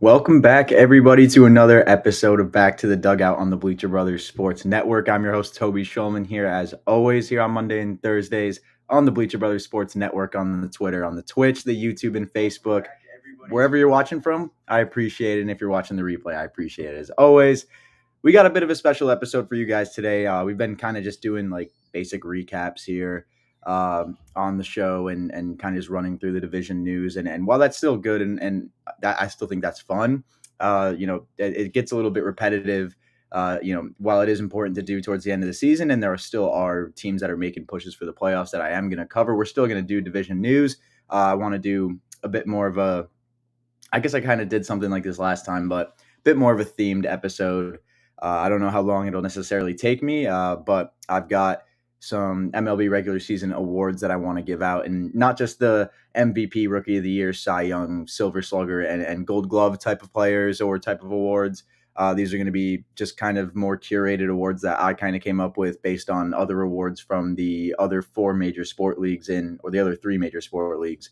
Welcome back, everybody, to another episode of Back to the Dugout on the Bleacher Brothers Sports Network. I'm your host, Toby Schulman, here as always, here on Monday and Thursdays on the Bleacher Brothers Sports Network, on the Twitter, on the Twitch, the YouTube, and Facebook. Wherever you're watching from, I appreciate it. And if you're watching the replay, I appreciate it as always. We got a bit of a special episode for you guys today. We've been kind of just doing like basic recaps here on the show and kind of just running through the division news. And while that's still good and that I still think that's fun, it gets a little bit repetitive. While it is important to do towards the end of the season, and there are teams that are making pushes for the playoffs that I am going to cover. We're still going to do division news. I want to do a bit more of a. I guess I kind of did something like this last time, but a bit more of a themed episode. I don't know how long it'll necessarily take me, but I've got some MLB regular season awards that I want to give out, and not just the MVP, Rookie of the Year, Cy Young, Silver Slugger, and Gold Glove type of players or type of awards. These are going to be just kind of more curated awards that I kind of came up with based on other awards from the other four major sport leagues or the other three major sport leagues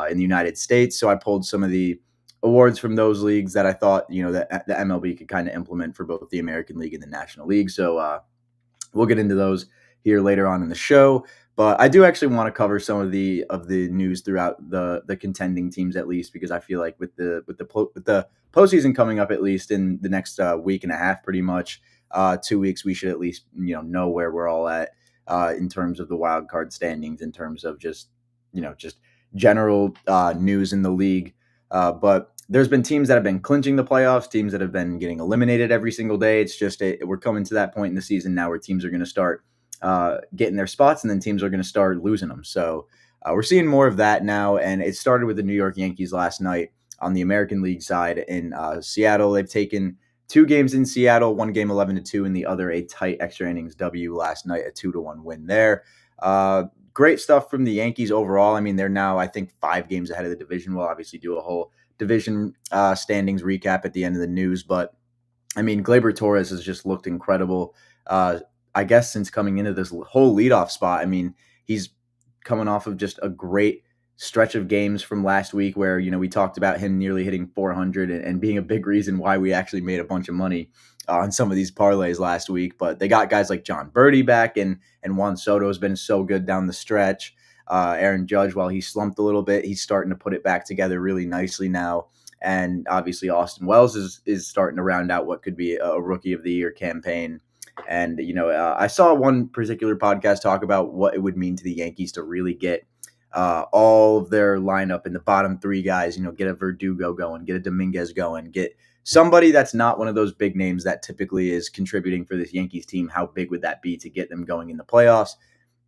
in the United States. So I pulled some of the awards from those leagues that I thought, that the MLB could kind of implement for both the American League and the National League. So we'll get into those here later on in the show. But I do actually want to cover some of the news throughout the contending teams, at least, because I feel like with the postseason coming up, at least in the next week and a half, pretty much 2 weeks, we should at least know where we're all at in terms of the wild card standings, in terms of just general news in the league. But there's been teams that have been clinching the playoffs, teams that have been getting eliminated every single day. It's just we're coming to that point in the season now where teams are going to start getting their spots, and then teams are going to start losing them. So we're seeing more of that now, and it started with the New York Yankees last night on the American League side in Seattle. They've taken two games in Seattle, one game 11-2, and the other a tight extra innings W last night, a 2-1 win there. Great stuff from the Yankees overall. I mean, they're now, I think, 5 games ahead of the division. We'll obviously do a whole division standings recap at the end of the news. But, I mean, Gleyber Torres has just looked incredible. I guess since coming into this whole leadoff spot, I mean, he's coming off of just a great stretch of games from last week where, we talked about him nearly hitting 400 and being a big reason why we actually made a bunch of money on some of these parlays last week. But they got guys like John Birdie back, and Juan Soto has been so good down the stretch. Aaron Judge, while he slumped a little bit, he's starting to put it back together really nicely now. And obviously Austin Wells is starting to round out what could be a Rookie of the Year campaign. And, I saw one particular podcast talk about what it would mean to the Yankees to really get all of their lineup in the bottom 3 guys, get a Verdugo going, get a Dominguez going, get somebody that's not one of those big names that typically is contributing for this Yankees team. How big would that be to get them going in the playoffs?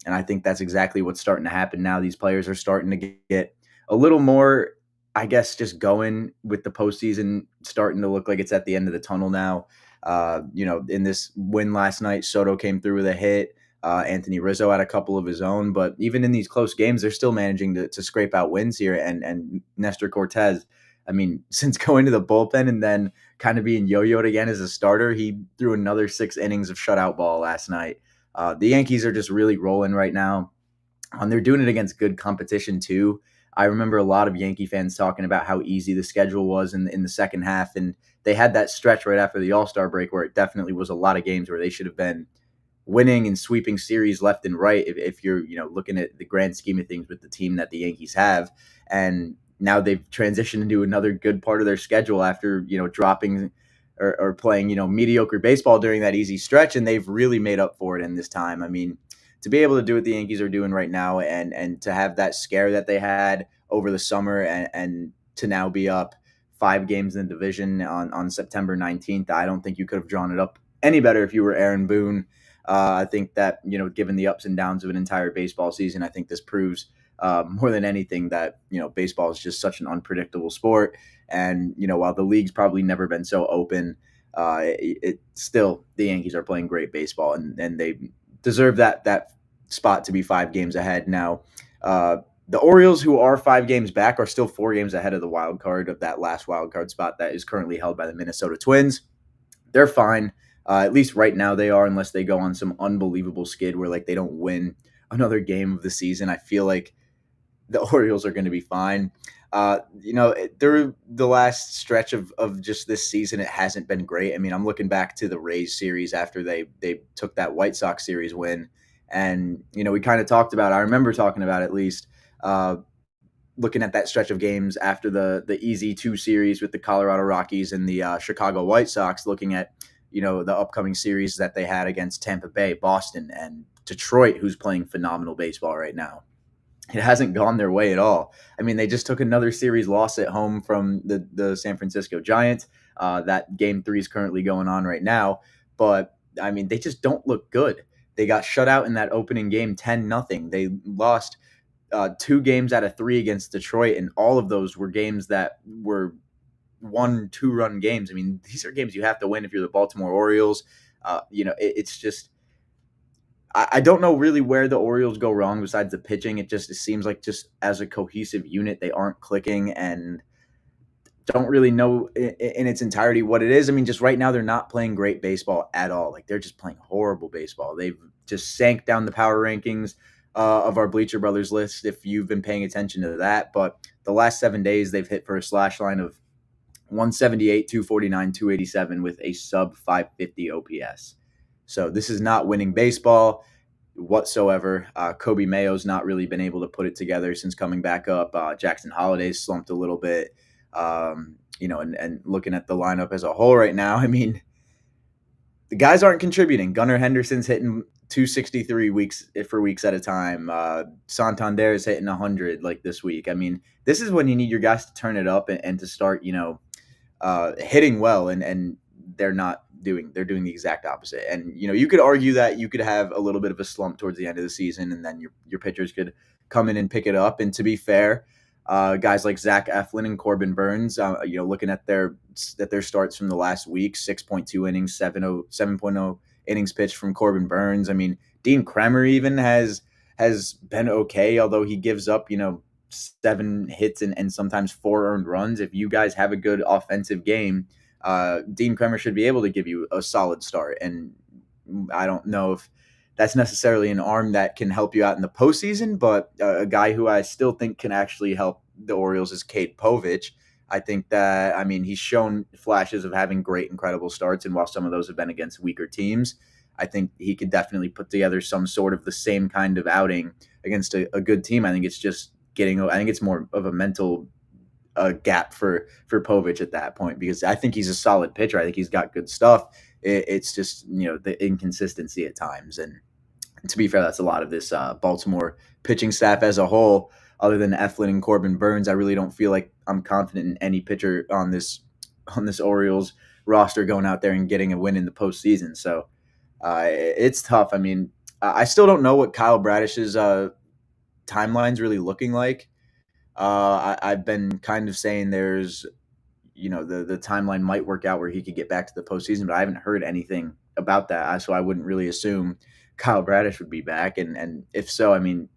And I think that's exactly what's starting to happen now. These players are starting to get a little more, I guess, just going with the postseason, starting to look like it's at the end of the tunnel now. In this win last night, Soto came through with a hit. Anthony Rizzo had a couple of his own, but even in these close games, they're still managing to scrape out wins here. And Nestor Cortez, I mean, since going to the bullpen and then kind of being yo-yoed again as a starter, he threw another 6 innings of shutout ball last night. The Yankees are just really rolling right now. They're doing it against good competition too. I remember a lot of Yankee fans talking about how easy the schedule was in the second half, and they had that stretch right after the All-Star break where it definitely was a lot of games where they should have been winning and sweeping series left and right if you're looking at the grand scheme of things with the team that the Yankees have. And now they've transitioned into another good part of their schedule after dropping or playing mediocre baseball during that easy stretch, and they've really made up for it in this time. I mean, to be able to do what the Yankees are doing right now, and to have that scare that they had over the summer, and to now be up 5 games in the division on September 19th, I don't think you could have drawn it up any better if you were Aaron Boone. I think that, given the ups and downs of an entire baseball season, I think this proves more than anything that, baseball is just such an unpredictable sport. And, while the league's probably never been so open, it still, the Yankees are playing great baseball, and they deserve that spot to be 5 games ahead. Now, the Orioles, who are 5 games back, are still 4 games ahead of the wild card, of that last wild card spot that is currently held by the Minnesota Twins. They're fine. At least right now they are, unless they go on some unbelievable skid where they don't win another game of the season. I feel like the Orioles are going to be fine. Through the last stretch of just this season, it hasn't been great. I mean, I'm looking back to the Rays series after they took that White Sox series win, and we kind of talked about. I remember talking about at least. Looking at that stretch of games after the easy two series with the Colorado Rockies and the Chicago White Sox, looking at the upcoming series that they had against Tampa Bay, Boston, and Detroit, who's playing phenomenal baseball right now. It hasn't gone their way at all. I mean, they just took another series loss at home from the San Francisco Giants. That game three is currently going on right now, but I mean, they just don't look good. They got shut out in that opening game 10-0. They lost two games out of three against Detroit, and all of those were games that were 1-2 run games. I mean, these are games you have to win if you're the Baltimore Orioles. It's just I don't know really where the Orioles go wrong besides the pitching. It seems like just as a cohesive unit, they aren't clicking and don't really know in its entirety what it is. I mean, just right now, they're not playing great baseball at all. Like, they're just playing horrible baseball. They've just sank down the power rankings of our Bleacher Brothers list, if you've been paying attention to that. But the last 7 days, they've hit for a slash line of 178, 249, 287 with a sub 550 OPS. So this is not winning baseball whatsoever. Kobe Mayo's not really been able to put it together since coming back up. Jackson Holliday's slumped a little bit. And looking at the lineup as a whole right now, I mean, the guys aren't contributing. Gunnar Henderson's hitting 263 weeks at a time. Santander is hitting 100 like this week. I mean, this is when you need your guys to turn it up and to start, hitting well, and they're not doing. They're doing the exact opposite. And you could argue that you could have a little bit of a slump towards the end of the season, and then your pitchers could come in and pick it up. And to be fair, guys like Zach Eflin and Corbin Burns, looking at their starts from the last week, 6.2 innings, 7.0 innings pitched from Corbin Burns. I mean, Dean Kremer even has been okay, although he gives up, 7 hits and sometimes 4 earned runs. If you guys have a good offensive game, Dean Kremer should be able to give you a solid start. And I don't know if that's necessarily an arm that can help you out in the postseason, but a guy who I still think can actually help the Orioles is Cade Povich. I think that, I mean, he's shown flashes of having great, incredible starts, and while some of those have been against weaker teams, I think he could definitely put together some sort of the same kind of outing against a good team. I think it's just I think it's more of a mental gap for Povich at that point, because I think he's a solid pitcher. I think he's got good stuff. It's just, the inconsistency at times. And to be fair, that's a lot of this Baltimore pitching staff as a whole. Other than Eflin and Corbin Burns, I really don't feel like I'm confident in any pitcher on this Orioles roster going out there and getting a win in the postseason. So it's tough. I mean, I still don't know what Kyle Bradish's timeline's really looking like. I've been kind of saying there's, the timeline might work out where he could get back to the postseason, but I haven't heard anything about that. So I wouldn't really assume Kyle Bradish would be back. And if so, I mean,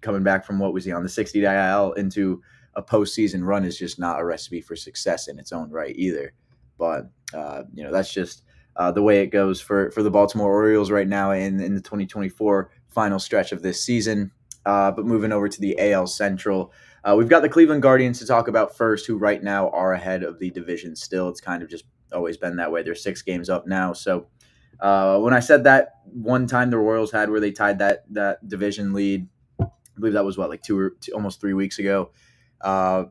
coming back from what was he on the 60-day IL into a postseason run is just not a recipe for success in its own right either. But, that's just the way it goes for the Baltimore Orioles right now in the 2024 final stretch of this season. But moving over to the AL Central, we've got the Cleveland Guardians to talk about first, who right now are ahead of the division still. It's kind of just always been that way. They're 6 games up now. So when I said that one time the Royals had where they tied that division lead, I believe that was like almost 3 weeks ago, after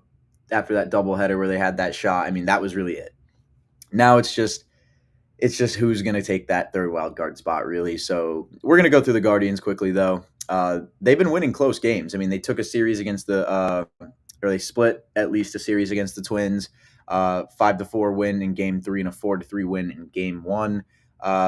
that doubleheader where they had that shot. I mean, that was really it. Now it's just who's going to take that third wild card spot, really. So we're going to go through the Guardians quickly, though. They've been winning close games. I mean, they took a series against or they split at least a series against the Twins, 5-4 win in game 3 and a 4-3 win in game 1.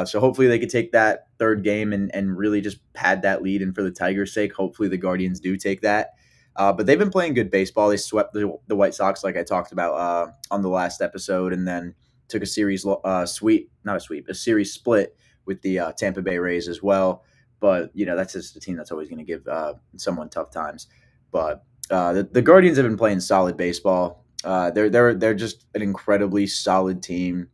So hopefully they could take that third game and really just pad that lead. And for the Tigers' sake, hopefully the Guardians do take that. But they've been playing good baseball. They swept the White Sox, like I talked about on the last episode, and then took a series a series split with the Tampa Bay Rays as well. But, that's just a team that's always going to give someone tough times. But the Guardians have been playing solid baseball. They're just an incredibly solid team.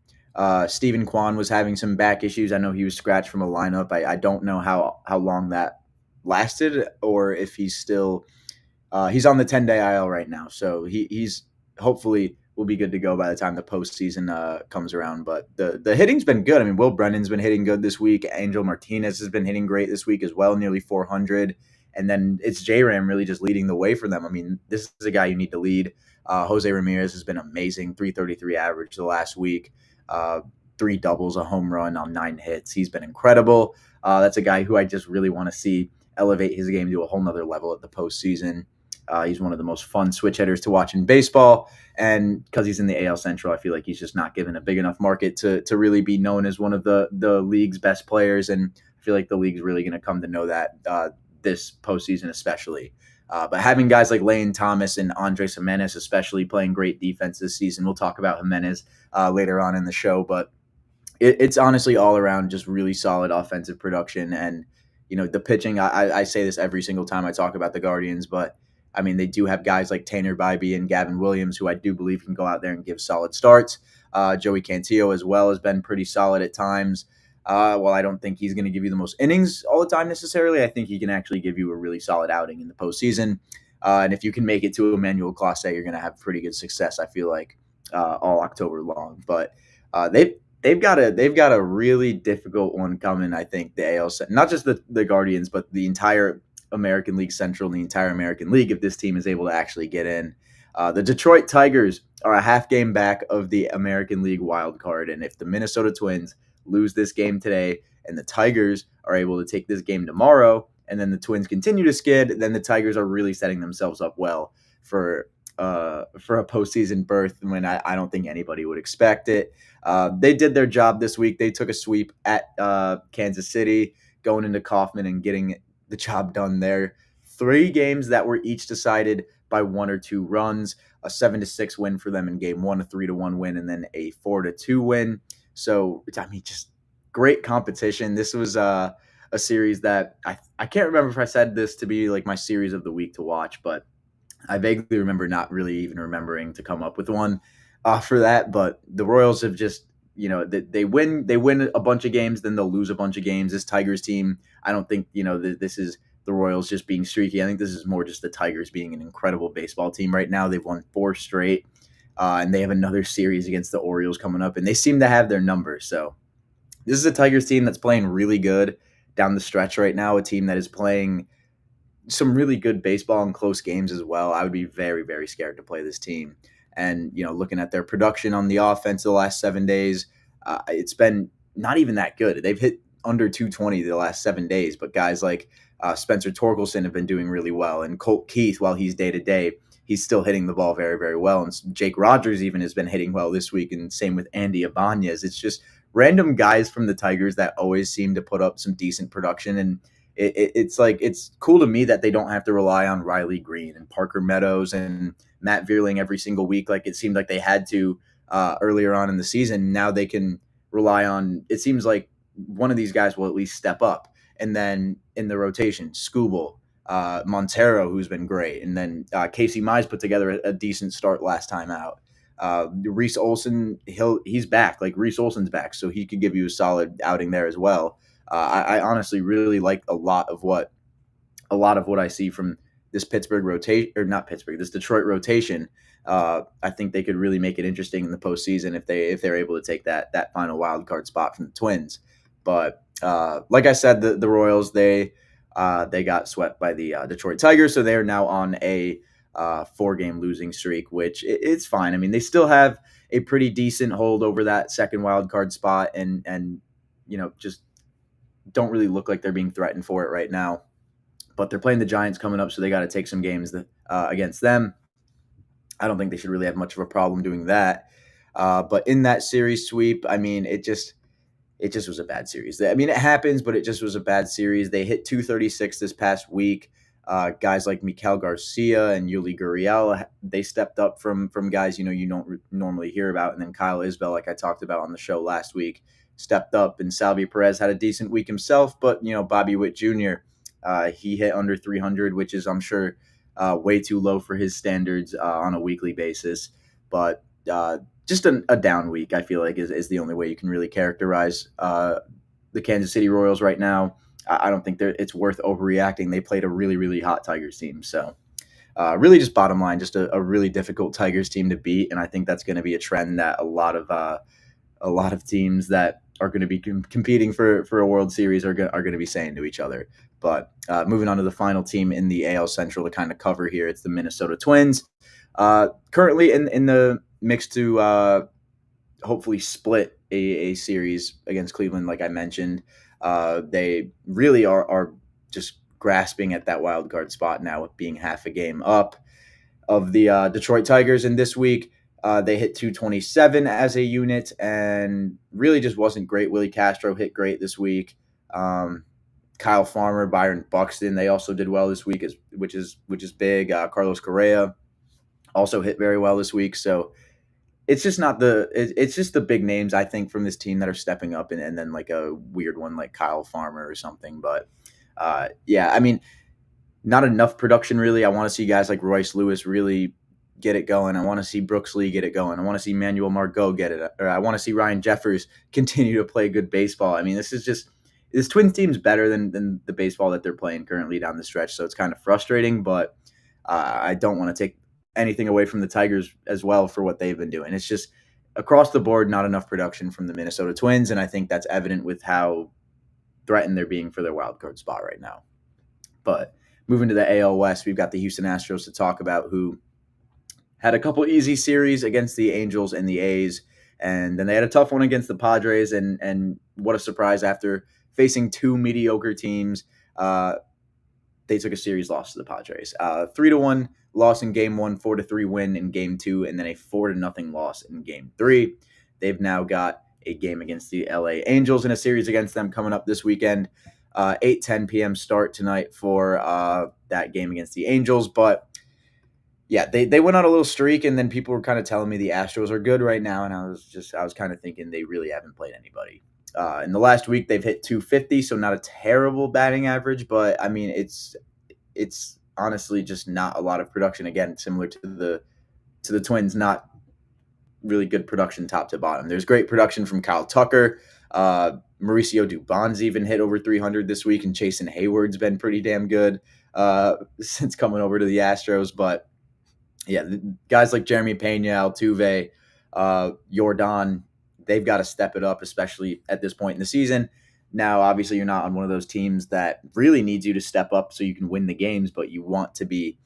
Stephen Kwan was having some back issues. I know he was scratched from a lineup. I don't know how long that lasted, or if he's still He's on the 10-day IL right now, so he's hopefully will be good to go by the time the postseason comes around. But the hitting's been good. I mean, Will Brennan's been hitting good this week. Angel Martinez has been hitting great this week as well, nearly 400. And then it's J-Ram really just leading the way for them. I mean, this is a guy you need to lead. Jose Ramirez has been amazing, 333 average the last week, uh, three doubles, a home run on 9 hits. He's been incredible. That's a guy who I just really want to see elevate his game to a whole nother level at the postseason. He's one of the most fun switch hitters to watch in baseball. And because he's in the AL Central, I feel like he's just not given a big enough market to really be known as one of the league's best players. And I feel like the league's really going to come to know that this postseason, especially. But having guys like Lane Thomas and Andres Jimenez, especially playing great defense this season, we'll talk about Jimenez later on in the show. But it's honestly all around just really solid offensive production. And, the pitching, I say this every single time I talk about the Guardians, but I mean, they do have guys like Tanner Bybee and Gavin Williams, who I do believe can go out there and give solid starts. Joey Cantillo as well has been pretty solid at times. Well, I don't think he's going to give you the most innings all the time necessarily. I think he can actually give you a really solid outing in the postseason. And if you can make it to Emmanuel Clase, you're going to have pretty good success, I feel like, all October long. But they've got a really difficult one coming. I think the AL, not just the Guardians, but the entire American League Central and the entire American League, if this team is able to actually get in. The Detroit Tigers are a half game back of the American League wild card, and if the Minnesota Twins lose this game today and the Tigers are able to take this game tomorrow, and then the Twins continue to skid, then the Tigers are really setting themselves up well for a postseason berth when I don't think anybody would expect it. They did their job this week. They took a sweep at Kansas City, going into Kauffman and getting the job done there. 3 games that were each decided by 1 or 2 runs, a 7-6 win for them in game 1, a 3-1 win, and then a 4-2 win. So, I mean, just great competition. This was a series that I can't remember if I said this to be like my series of the week to watch, but I vaguely remember not really even remembering to come up with one for that. But the Royals have just, they win a bunch of games, then they'll lose a bunch of games. This Tigers team, I don't think, this is the Royals just being streaky. I think this is more just the Tigers being an incredible baseball team right now. They've won 4 straight, and they have another series against the Orioles coming up, and they seem to have their number. So this is a Tigers team that's playing really good down the stretch right now, a team that is playing some really good baseball and close games as well. I would be very, very scared to play this team. And, looking at their production on the offense the last 7 days, it's been not even that good. They've hit under 220 the last 7 days, but guys like Spencer Torkelson have been doing really well. And Colt Keith, while he's day-to-day, he's still hitting the ball very, very well. And Jake Rogers even has been hitting well this week, and same with Andy Ibanez. It's just random guys from the Tigers that always seem to put up some decent production. And it's like, it's cool to me that they don't have to rely on Riley Green and Parker Meadows and Matt Vierling every single week like it seemed like they had to earlier on in the season. Now they can rely on, it seems like one of these guys will at least step up. And then in the rotation, Skubal, Montero, who's been great, and then Casey Mize put together a decent start last time out. Reese Olson, he's back. Like, Reese Olson's back, so he could give you a solid outing there as well. I honestly really like a lot of what I see from this Pittsburgh rotation, or not Pittsburgh, this Detroit rotation. I think they could really make it interesting in the postseason if they're able to take that final wild card spot from the Twins. But like I said, the Royals, they got swept by the Detroit Tigers, so they are now on a 4-game losing streak, which it's fine. I mean, they still have a pretty decent hold over that second wild card spot, and just don't really look like they're being threatened for it right now. But they're playing the Giants coming up, so they got to take some games against them. I don't think they should really have much of a problem doing that. But in that series sweep, I mean, it just was a bad series. I mean, it happens, but it just was a bad series. They hit 236 this past week. Guys like Miguel Garcia and Yuli Gurriel, they stepped up from guys you don't normally hear about. And then Kyle Isbell, like I talked about on the show last week, stepped up. And Salvy Perez had a decent week himself, but Bobby Witt Jr., he hit under 300, which is, I'm sure, way too low for his standards on a weekly basis. But just a down week, I feel like, is the only way you can really characterize the Kansas City Royals right now. I don't think it's worth overreacting. They played a really, really hot Tigers team. So Really, just bottom line, just a really difficult Tigers team to beat, and I think that's going to be a trend that a lot of teams that are going to be competing for a World Series are going to be saying to each other. But moving on to the final team in the AL Central to kind of cover here, it's the Minnesota Twins. Currently in the mix to hopefully split a series against Cleveland, like I mentioned. They really are just grasping at that wild card spot now with being half a game up of the Detroit Tigers. And this week, they hit 227 as a unit and really just wasn't great. Willie Castro hit great this week. Kyle Farmer, Byron Buxton, they also did well this week, which is big. Carlos Correa also hit very well this week. So it's just not it's just the big names I think from this team that are stepping up, and then like a weird one like Kyle Farmer or something. But yeah, I mean, not enough production really. I want to see guys like Royce Lewis really get it going. I want to see Brooks Lee get it going. I want to see Manuel Margot get it. Or I want to see Ryan Jeffers continue to play good baseball. I mean, this Twins team's better than the baseball that they're playing currently down the stretch. So it's kind of frustrating, but I don't want to take anything away from the Tigers as well for what they've been doing. It's just across the board, not enough production from the Minnesota Twins, and I think that's evident with how threatened they're being for their wild card spot right now. But moving to the AL West, we've got the Houston Astros to talk about, who had a couple easy series against the Angels and the A's, and then they had a tough one against the Padres, and what a surprise after facing two mediocre teams. They took a series loss to the Padres. 3-1 loss in game one, 4-3 win in game two, and then a 4-0 loss in game three. They've now got a game against the LA Angels and a series against them coming up this weekend. 8:10 p.m. start tonight for that game against the Angels. But yeah, they went on a little streak, and then people were kind of telling me the Astros are good right now, and I was kind of thinking they really haven't played anybody. In the last week, they've hit 250, so not a terrible batting average, but I mean, it's honestly just not a lot of production. Again, similar to the Twins, not really good production top to bottom. There's great production from Kyle Tucker. Mauricio Dubon's even hit over 300 this week, and Chasen Hayward's been pretty damn good since coming over to the Astros. But yeah, guys like Jeremy Pena, Altuve, Yordan, they've got to step it up, especially at this point in the season. Now, obviously, you're not on one of those teams that really needs you to step up so you can win the games, but you want to be,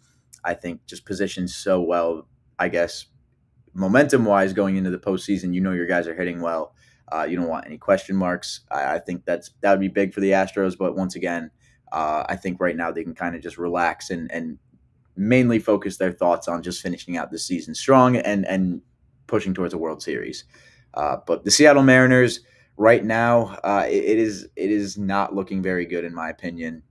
I think, just positioned so well, I guess, momentum-wise going into the postseason. You know your guys are hitting well. You don't want any question marks. I think that would be big for the Astros, but once again, I think right now they can kind of just relax and mainly focus their thoughts on just finishing out the season strong and pushing towards a World Series. But the Seattle Mariners right now, it is not looking very good in my opinion.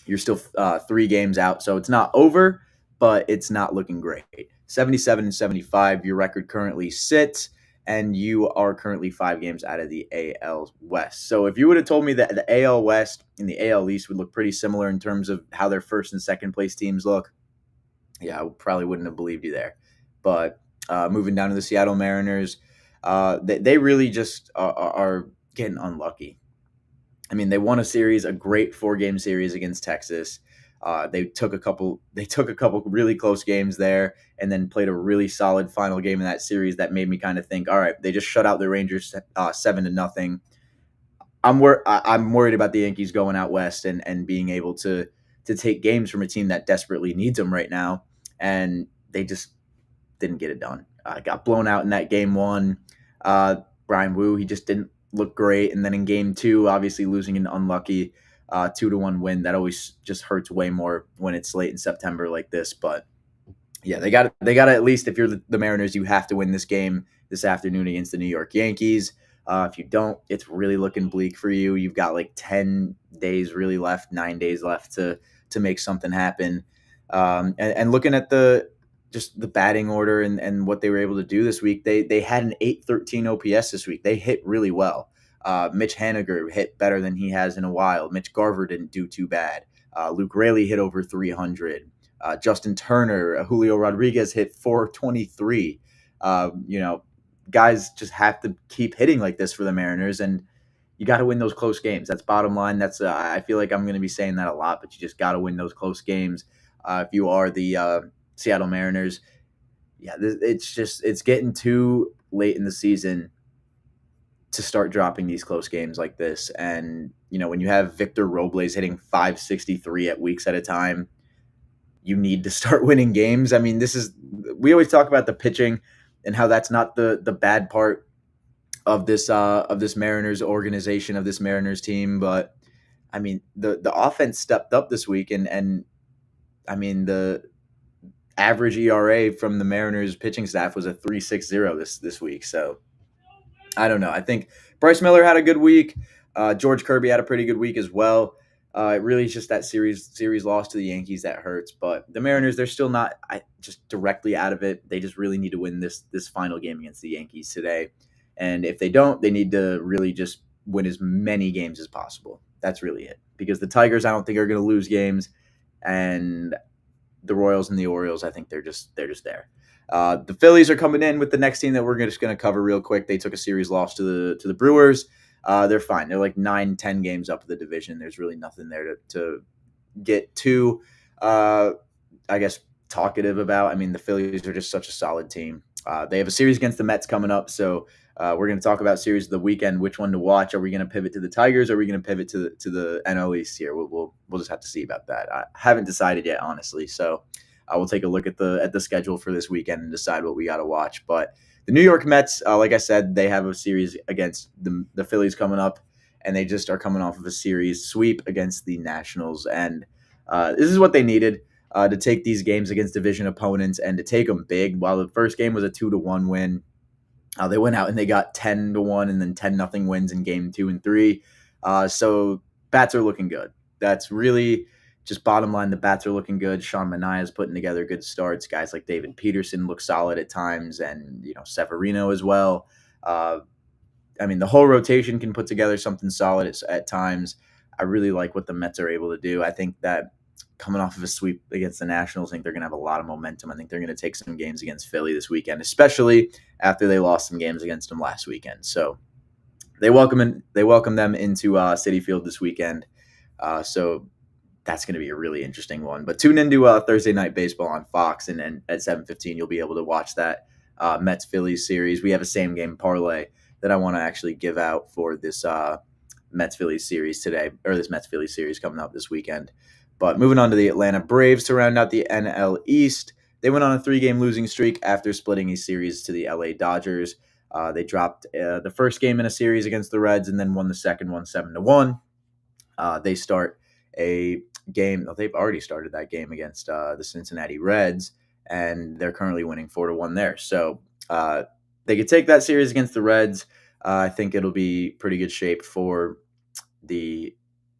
You're still 3 games out, so it's not over, but it's not looking great. 77-75, your record currently sits, and you are currently 5 games out of the AL West. So if you would have told me that the AL West and the AL East would look pretty similar in terms of how their first and second place teams look, yeah, I probably wouldn't have believed you there. But moving down to the Seattle Mariners, they really just are getting unlucky. I mean, they won a great 4-game series against Texas. They took a couple really close games there, and then played a really solid final game in that series that made me kind of think, all right, they just shut out the Rangers 7-0. I'm worried about the Yankees going out west and being able to take games from a team that desperately needs them right now, and they just didn't get it done. Got blown out in that game one. Brian Wu, he just didn't look great, and then in game two, obviously losing an unlucky 2-1 win. That always just hurts way more when it's late in September like this. But yeah, they got to at least, if you're the Mariners, you have to win this game this afternoon against the New York Yankees. If you don't, it's really looking bleak for you. You've got like 10 days really left, 9 days left to make something happen. And looking at the batting order and what they were able to do this week, they had an 813 OPS this week. They hit really well. Mitch Haniger hit better than he has in a while. Mitch Garver didn't do too bad. Luke Raley hit over 300. Justin Turner, Julio Rodriguez hit 423. Guys just have to keep hitting like this for the Mariners, and you got to win those close games. That's bottom line. That's I feel like I'm going to be saying that a lot, but you just got to win those close games. If you are the Seattle Mariners, yeah, it's getting too late in the season to start dropping these close games like this. And when you have Victor Robles hitting 563 at weeks at a time, you need to start winning games. I mean, we always talk about the pitching and how that's not the bad part of this Mariners organization, of this Mariners team, but I mean the offense stepped up this week, and I mean the average ERA from the Mariners pitching staff was a 3.60 this week. So I don't know. I think Bryce Miller had a good week. George Kirby had a pretty good week as well. It really is just that series loss to the Yankees that hurts. But the Mariners, they're still not just directly out of it. They just really need to win this final game against the Yankees today. And if they don't, they need to really just win as many games as possible. That's really it. Because the Tigers, I don't think, are going to lose games. And the Royals and the Orioles, I think they're just there. The Phillies are coming in with the next team that we're just going to cover real quick. They took a series loss to the Brewers. They're fine. They're like 9-10 games up of the division. There's really nothing there to get too, I guess, talkative about. I mean, the Phillies are just such a solid team. They have a series against the Mets coming up, so we're going to talk about series of the weekend. Which one to watch? Are we going to pivot to the Tigers? Or are we going to pivot to the NL East here? We'll just have to see about that. I haven't decided yet, honestly. So I will take a look at the schedule for this weekend and decide what we got to watch. But the New York Mets, like I said, they have a series against the Phillies coming up, and they just are coming off of a series sweep against the Nationals. And this is what they needed to take these games against division opponents and to take them big. While the first game was a 2-1 win, they went out and they got 10-1 and then 10-0 wins in game 2 and 3. So bats are looking good. That's really just bottom line. The bats are looking good. Sean Manaea is putting together good starts. Guys like David Peterson look solid at times, and Severino as well. I mean, the whole rotation can put together something solid at times. I really like what the Mets are able to do. I think that coming off of a sweep against the Nationals, I think they're going to have a lot of momentum. I think they're going to take some games against Philly this weekend, especially after they lost some games against them last weekend. So they welcome them into Citi Field this weekend. So that's going to be a really interesting one. But tune into Thursday Night Baseball on Fox, and at 7:15 you'll be able to watch that Mets Phillies series. We have a same game parlay that I want to actually give out for this Mets Phillies series today, or this Mets Phillies series coming up this weekend. But moving on to the Atlanta Braves to round out the NL East. They went on a 3-game losing streak after splitting a series to the LA Dodgers. They dropped the first game in a series against the Reds and then won the second one 7-1. They start a game. They've already started that game against the Cincinnati Reds, and they're currently winning 4-1 there. So they could take that series against the Reds. I think it'll be pretty good shape for the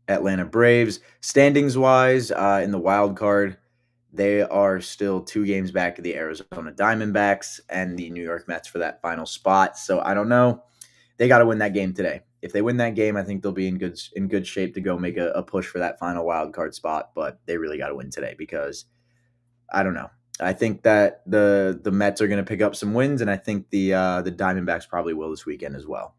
Atlanta Braves. Standings wise, in the wild card, they are still 2 games back of the Arizona Diamondbacks and the New York Mets for that final spot. So I don't know. They got to win that game today. If they win that game, I think they'll be in good shape to go make a push for that final wild card spot. But they really got to win today because I don't know. I think that the Mets are going to pick up some wins, and I think the Diamondbacks probably will this weekend as well.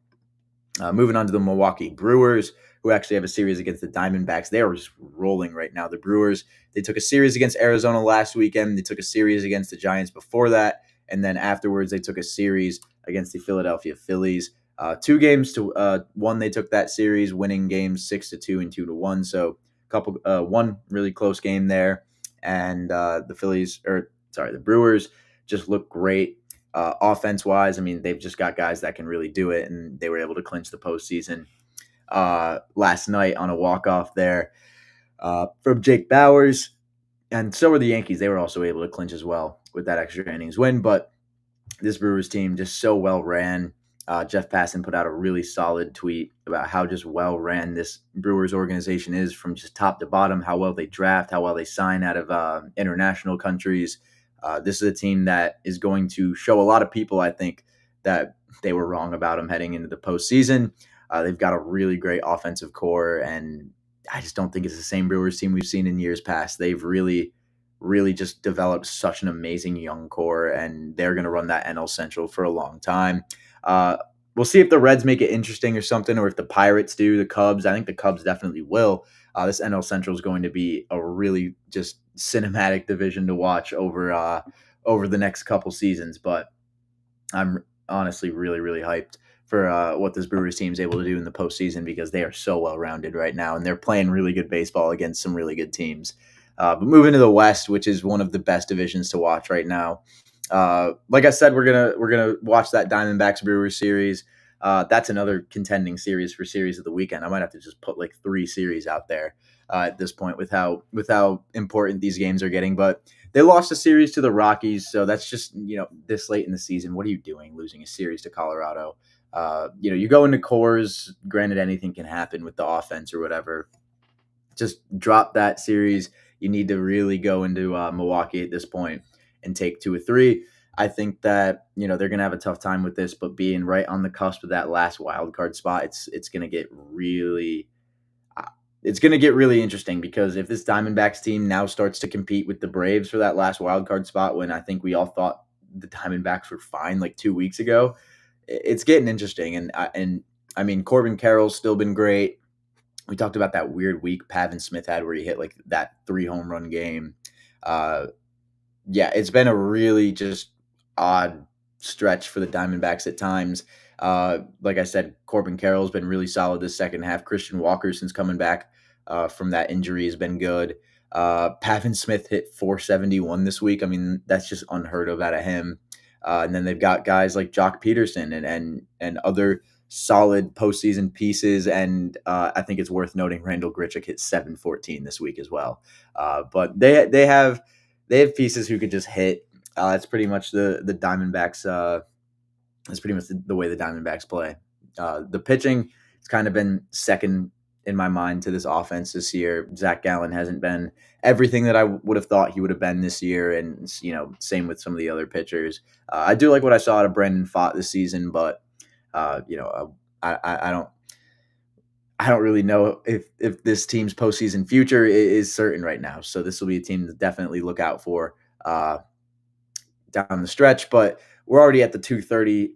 Moving on to the Milwaukee Brewers, who actually have a series against the Diamondbacks. They are just rolling right now. The Brewers, they took a series against Arizona last weekend. They took a series against the Giants before that. And then afterwards, they took a series against the Philadelphia Phillies. 2 games to 1, they took that series, winning games 6-2 and 2-1. So one really close game there. And the Brewers just look great. Offense-wise, I mean, they've just got guys that can really do it, and they were able to clinch the postseason last night on a walk-off there from Jake Bauers. And so were the Yankees. They were also able to clinch as well with that extra innings win. But this Brewers team just so well ran. Jeff Passan put out a really solid tweet about how just well ran this Brewers organization is from just top to bottom, how well they draft, how well they sign out of international countries. This is a team that is going to show a lot of people, I think, that they were wrong about them heading into the postseason. They've got a really great offensive core, and I just don't think it's the same Brewers team we've seen in years past. They've really, really just developed such an amazing young core, and they're going to run that NL Central for a long time. We'll see if the Reds make it interesting or something, or if the Pirates do, the Cubs. I think the Cubs definitely will. This NL Central is going to be a really just cinematic division to watch over the next couple seasons. But I'm honestly really, really hyped for what this Brewers team is able to do in the postseason because they are so well rounded right now and they're playing really good baseball against some really good teams. But moving to the West, which is one of the best divisions to watch right now. Like I said, we're gonna watch that Diamondbacks Brewers series. That's another contending series for series of the weekend. I might have to just put like 3 series out there at this point with how important these games are getting. But they lost a series to the Rockies, so that's just this late in the season. What are you doing, losing a series to Colorado? You go into Coors. Granted, anything can happen with the offense or whatever. Just drop that series. You need to really go into Milwaukee at this point and take 2 or 3. I think that they're gonna have a tough time with this, but being right on the cusp of that last wild card spot, it's gonna get really it's going to get really interesting because if this Diamondbacks team now starts to compete with the Braves for that last wild card spot, when I think we all thought the Diamondbacks were fine like 2 weeks ago, it's getting interesting. And I mean, Corbin Carroll's still been great. We talked about that weird week Pavin Smith had where he hit like that 3 home run game. Uh, yeah, it's been a really just odd stretch for the Diamondbacks at times. Like I said, Corbin Carroll's been really solid this second half. Christian Walker, since coming back from that injury, has been good. Pavin Smith hit 471 this week. I mean, that's just unheard of out of him. And then they've got guys like Jock Peterson and other solid postseason pieces. And I think it's worth noting Randall Grichuk hit 714 this week as well. But they have pieces who could just hit. That's pretty much the Diamondbacks. That's pretty much the way the Diamondbacks play. The pitching has kind of been second in my mind to this offense this year. Zach Gallen hasn't been everything that I would have thought he would have been this year, and same with some of the other pitchers. I do like what I saw out of Brandon Pfaadt this season, but I don't. I don't really know if this team's postseason future is certain right now. So this will be a team to definitely look out for uh, down the stretch. But we're already at the 2:30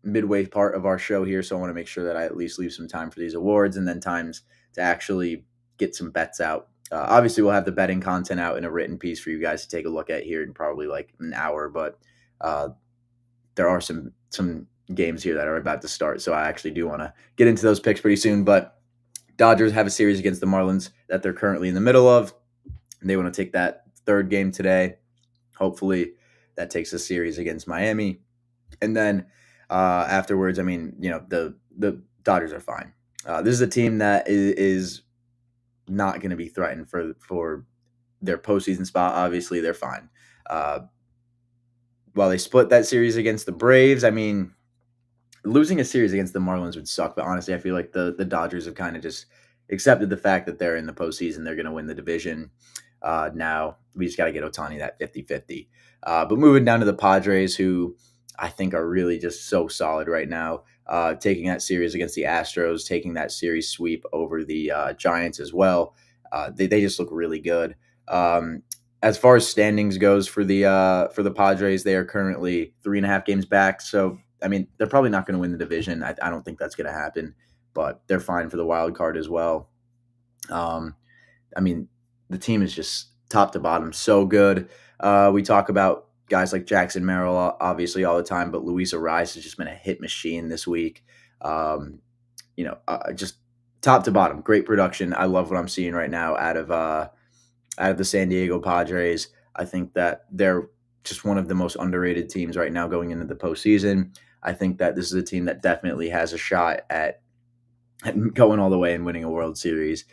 midway part of our show here, so I want to make sure that I at least leave some time for these awards and then times to actually get some bets out. Obviously, we'll have the betting content out in a written piece for you guys to take a look at here in probably like an hour. But uh, there are some games here that are about to start, so I actually do want to get into those picks pretty soon. But Dodgers have a series against the Marlins that they're currently in the middle of. They want to take that third game today. Hopefully, that takes a series against Miami, and then afterwards, I mean, the Dodgers are fine. This is a team that is not going to be threatened for their postseason spot. Obviously, they're fine. While they split that series against the Braves, I mean, losing a series against the Marlins would suck, but honestly, I feel like the Dodgers have kind of just accepted the fact that they're in the postseason. They're going to win the division. Now, we just got to get Ohtani that 50-50. But moving down to the Padres, who I think are really just so solid right now, taking that series against the Astros, taking that series sweep over the Giants as well. They just look really good. As far as standings goes for the Padres, they are currently 3.5 games back. So I mean, they're probably not going to win the division. I don't think that's going to happen, but they're fine for the wild card as well. I mean, the team is just top to bottom so good. We talk about guys like Jackson Merrill, obviously, all the time, but Luis Arias has just been a hit machine this week. Just top to bottom, great production. I love what I'm seeing right now out of the San Diego Padres. I think that they're just one of the most underrated teams right now going into the postseason. I think that this is a team that definitely has a shot at going all the way and winning a World Series,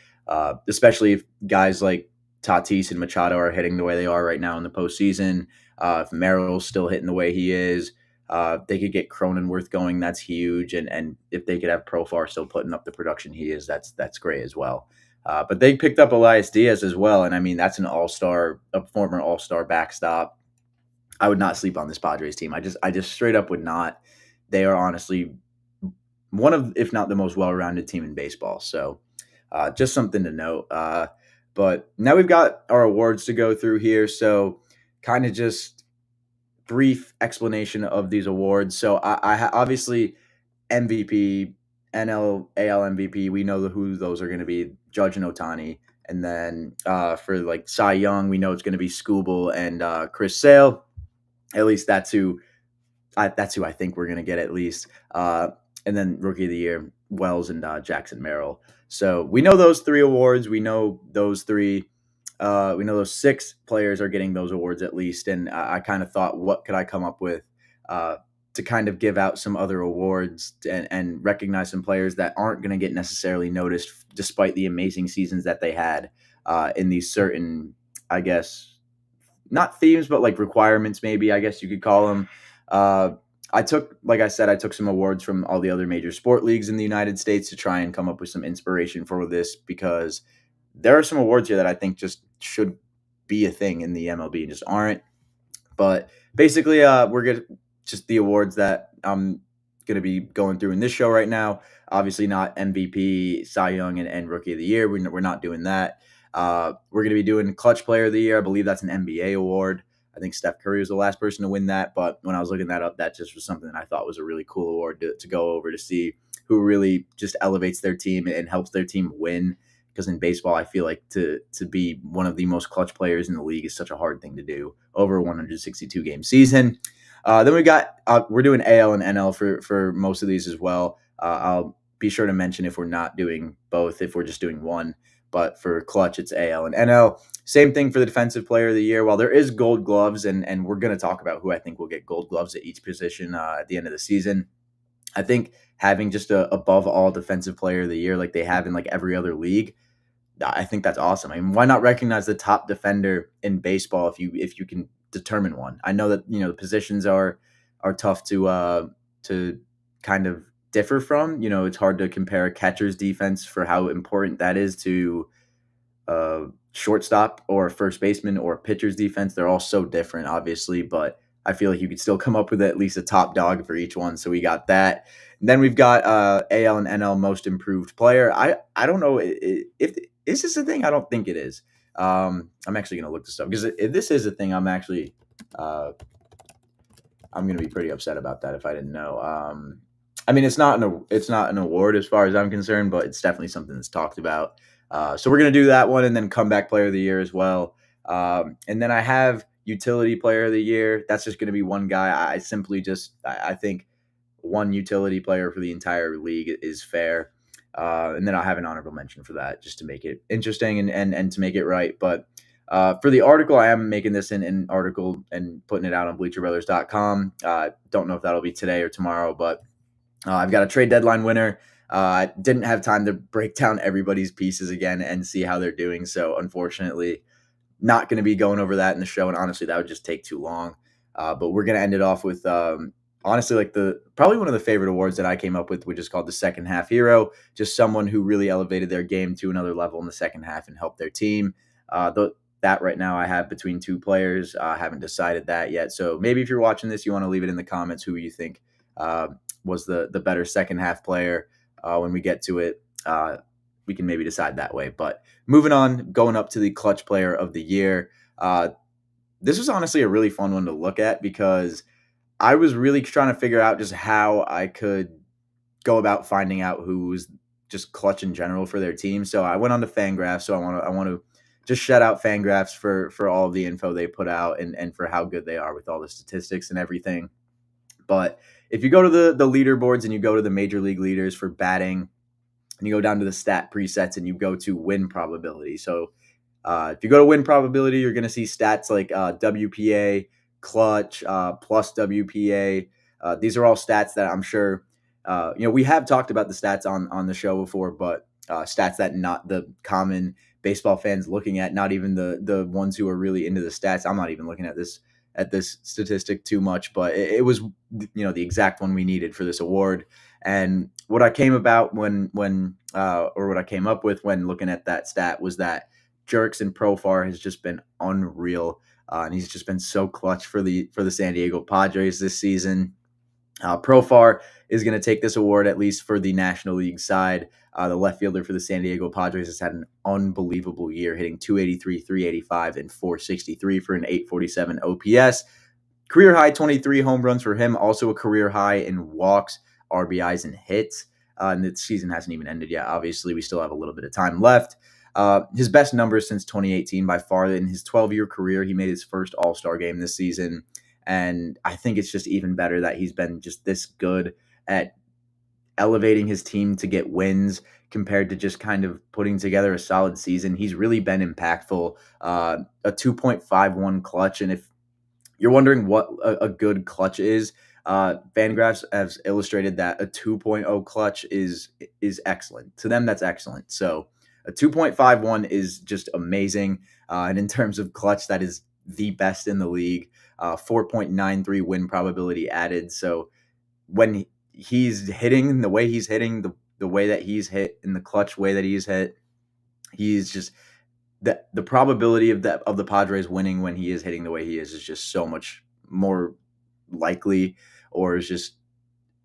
especially if guys like Tatis and Machado are hitting the way they are right now in the postseason. If Merrill's still hitting the way he is, they could get Cronenworth going. That's huge. And if they could have Profar still putting up the production he is, that's great as well. But they picked up Elias Diaz as well. And I mean, that's a former all-star backstop. I would not sleep on this Padres team. I just straight up would not. They are honestly one of, if not the most well-rounded team in baseball. So just something to note. But now we've got our awards to go through here. So kind of just brief explanation of these awards. So I obviously MVP, NL, AL MVP, we know who those are going to be. Judge and Otani. And then for like Cy Young, we know it's going to be Skubal and Chris Sale. At least that's who I think we're going to get at least. And then Rookie of the Year, Wells and Jackson Merrill. So we know those three awards. We know those three. We know those six players are getting those awards at least. And I kind of thought, what could I come up with to kind of give out some other awards and recognize some players that aren't going to get necessarily noticed despite the amazing seasons that they had in these certain, I guess, not themes, but like requirements, maybe, I guess you could call them. Uh, like I said, I took some awards from all the other major sport leagues in the United States to try and come up with some inspiration for this because there are some awards here that I think just should be a thing in the MLB and just aren't. But basically, we're good. Just the awards that I'm going to be going through in this show right now. Obviously, not MVP, Cy Young, and Rookie of the Year. We're not doing that. We're going to be doing Clutch Player of the Year. I believe that's an NBA award. I think Steph Curry was the last person to win that. But when I was looking that up, that just was something that I thought was a really cool award to go over to see who really just elevates their team and helps their team win. Because in baseball, I feel like to be one of the most clutch players in the league is such a hard thing to do over a 162 game season. Then we got we're doing AL and NL for most of these as well. I'll be sure to mention if we're not doing both, if we're just doing one. But for clutch, it's AL and NL. Same thing for the defensive player of the year. While there is gold gloves, and we're going to talk about who I think will get gold gloves at each position at the end of the season. I think having just a above all defensive player of the year like they have in like every other league, I think that's awesome. I mean, why not recognize the top defender in baseball if you can determine one? I know that the positions are tough to kind of differ from. It's hard to compare a catcher's defense for how important that is to shortstop or first baseman or pitcher's defense. They're all so different, obviously, but I feel like you could still come up with at least a top dog for each one. So we got that. And then we've got AL and NL most improved player. I don't know if is this a thing. I don't think it is. I'm actually going to look this up because if this is a thing, I'm actually I'm going to be pretty upset about that if I didn't know. I mean, it's not an award as far as I'm concerned, but it's definitely something that's talked about. So we're going to do that one and then comeback player of the year as well. And then I have utility player of the year. That's just going to be one guy. I think one utility player for the entire league is fair. And then I'll have an honorable mention for that just to make it interesting and to make it right. But for the article, I am making this in an article and putting it out on bleacherbrothers.com. Don't know if that'll be today or tomorrow, but I've got a trade deadline winner. I didn't have time to break down everybody's pieces again and see how they're doing. So unfortunately, not going to be going over that in the show. And honestly, that would just take too long. But we're going to end it off with honestly, like probably one of the favorite awards that I came up with, which is called the second half hero. Just someone who really elevated their game to another level in the second half and helped their team. That right now I have between two players. I haven't decided that yet. So maybe if you're watching this, you want to leave it in the comments who you think was the better second half player. When we get to it, we can maybe decide that way. But moving on, going up to the clutch player of the year. This was honestly a really fun one to look at because I was really trying to figure out just how I could go about finding out who was just clutch in general for their team. So I went on to Fangraphs. So I want to just shout out Fangraphs for all of the info they put out and for how good they are with all the statistics and everything. But if you go to the leaderboards and you go to the major league leaders for batting and you go down to the stat presets and you go to win probability. So if you go to win probability, you're going to see stats like WPA, clutch, plus WPA. These are all stats that I'm sure, we have talked about the stats on the show before, but stats that not the common baseball fans looking at, not even the ones who are really into the stats. I'm not even looking at this statistic too much, but it was, the exact one we needed for this award. And what I came about what I came up with when looking at that stat was that Jurickson Profar has just been unreal. And he's just been so clutch for the San Diego Padres this season. Profar is going to take this award, at least for the National League side. The left fielder for the San Diego Padres has had an unbelievable year, hitting 283, 385, and 463 for an 847 OPS. Career high 23 home runs for him, also a career high in walks, RBIs, and hits. and the season hasn't even ended yet. Obviously, we still have a little bit of time left. His best numbers since 2018 by far. In his 12-year career, he made his first All-Star game this season. And I think it's just even better that he's been just this good at elevating his team to get wins compared to just kind of putting together a solid season. He's really been impactful. A 2.51 clutch. And if you're wondering what a good clutch is, Fangraphs has illustrated that a 2.0 clutch is excellent. To them, that's excellent. So a 2.51 is just amazing. And in terms of clutch, that is the best in the league. 4.93 win probability added. So when he's hitting the way he's hitting, the way that he's hit, in the clutch way that he's hit, he's just the probability of the Padres winning when he is hitting the way he is just so much more likely, or is just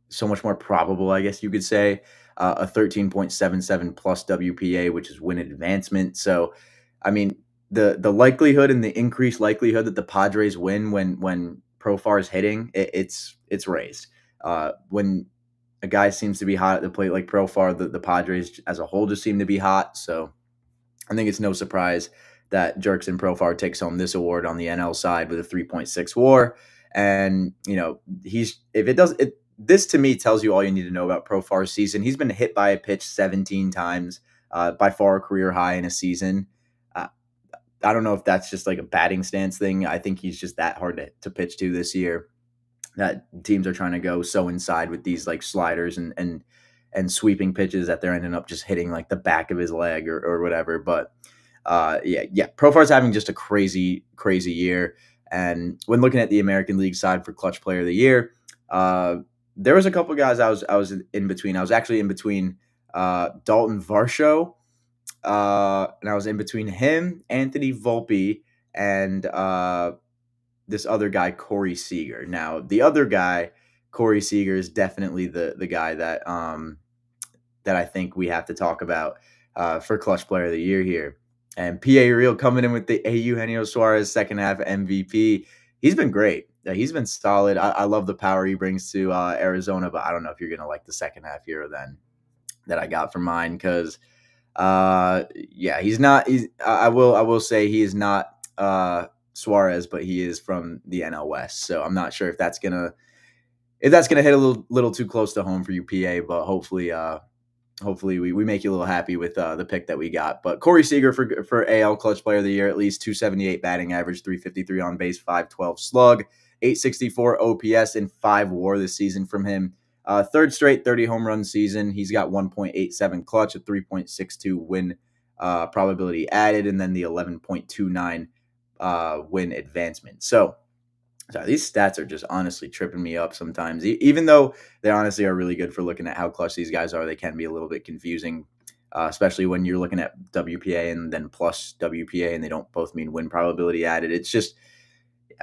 so much more probable, I guess you could say. A 13.77 plus WPA, which is win advancement. So, I mean, the likelihood and the increased likelihood that the Padres win when Profar is hitting, it's raised. When a guy seems to be hot at the plate like Profar, the Padres as a whole just seem to be hot. So I think it's no surprise that Jerkson Profar takes home this award on the NL side with a 3.6 WAR. And this to me tells you all you need to know about Profar's season. He's been hit by a pitch 17 times, by far a career high in a season. Uh, I don't know if that's just like a batting stance thing. I think he's just that hard to pitch to this year, that teams are trying to go so inside with these like sliders and sweeping pitches that they're ending up just hitting like the back of his leg or whatever. But Profar's having just a crazy year. And when looking at the American League side for Clutch Player of the Year, there was a couple guys I was in between. I was actually in between Dalton Varsho, and I was in between him, Anthony Volpe, and this other guy, Corey Seager. Now, the other guy, Corey Seager, is definitely the guy that that I think we have to talk about for Clutch Player of the Year here. And P.A. Real coming in with the Eugenio Suarez second half MVP. He's been great. He's been solid. I love the power he brings to Arizona, but I don't know if you're going to like the second half hero then that I got for mine, because he's not. I will say he is not Suarez, but he is from the NL West. So I'm not sure if that's gonna hit a little too close to home for you, PA. But hopefully we make you a little happy with the pick that we got. But Corey Seager for AL Clutch Player of the Year, at least 278 batting average, 353 on base, 512 slug, 864 OPS, and 5 WAR this season from him. Third straight 30 home run season. He's got 1.87 clutch, a 3.62 win probability added, and then the 11.29 win advancement. So these stats are just honestly tripping me up sometimes. Even though they honestly are really good for looking at how clutch these guys are, they can be a little bit confusing, especially when you're looking at WPA and then plus WPA, and they don't both mean win probability added. It's just,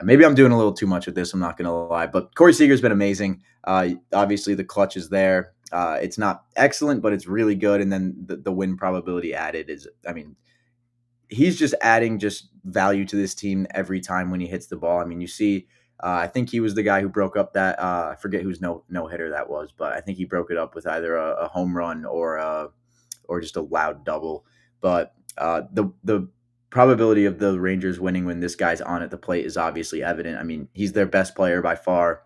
maybe I'm doing a little too much with this. I'm not going to lie. But Corey Seager's been amazing. Obviously, the clutch is there. It's not excellent, but it's really good. And then the win probability added is, I mean, he's just adding just value to this team every time when he hits the ball. I mean, you see, I think he was the guy who broke up that, I forget whose no hitter that was, but I think he broke it up with either a home run or just a loud double. But the probability of the Rangers winning when this guy's on at the plate is obviously evident. I mean, he's their best player by far,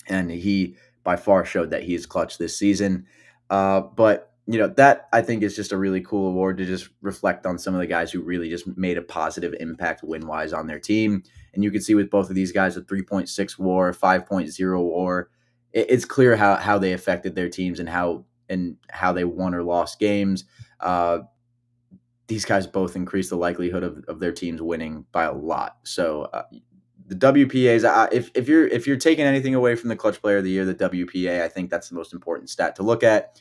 and he by far showed that he is clutch this season. But that I think is just a really cool award to just reflect on some of the guys who really just made a positive impact win-wise on their team. And you can see with both of these guys, a 3.6 WAR, 5.0 WAR, it's clear how they affected their teams and how they won or lost games. These guys both increased the likelihood of their teams winning by a lot. So the WPAs, if you're taking anything away from the Clutch Player of the Year, the WPA, I think that's the most important stat to look at.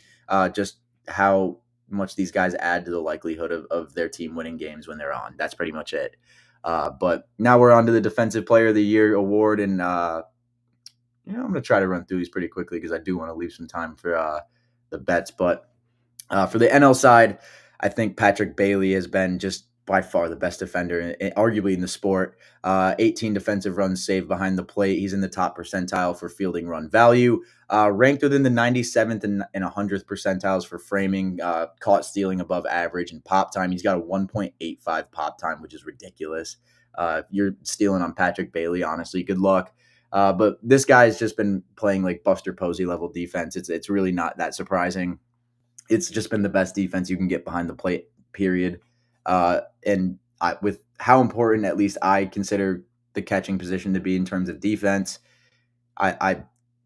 Just how much these guys add to the likelihood of their team winning games when they're on. That's pretty much it. But now we're on to the Defensive Player of the Year award, and I'm going to try to run through these pretty quickly because I do want to leave some time for the bets. But for the NL side, I think Patrick Bailey has been just by far the best defender, arguably in the sport. 18 defensive runs saved behind the plate. He's in the top percentile for fielding run value, ranked within the 97th and 100th percentiles for framing, caught stealing above average, and pop time. He's got a 1.85 pop time, which is ridiculous. If you're stealing on Patrick Bailey, honestly, good luck. But this guy's just been playing like Buster Posey level defense. It's really not that surprising. It's just been the best defense you can get behind the plate, period. With how important, at least I consider the catching position to be in terms of defense, I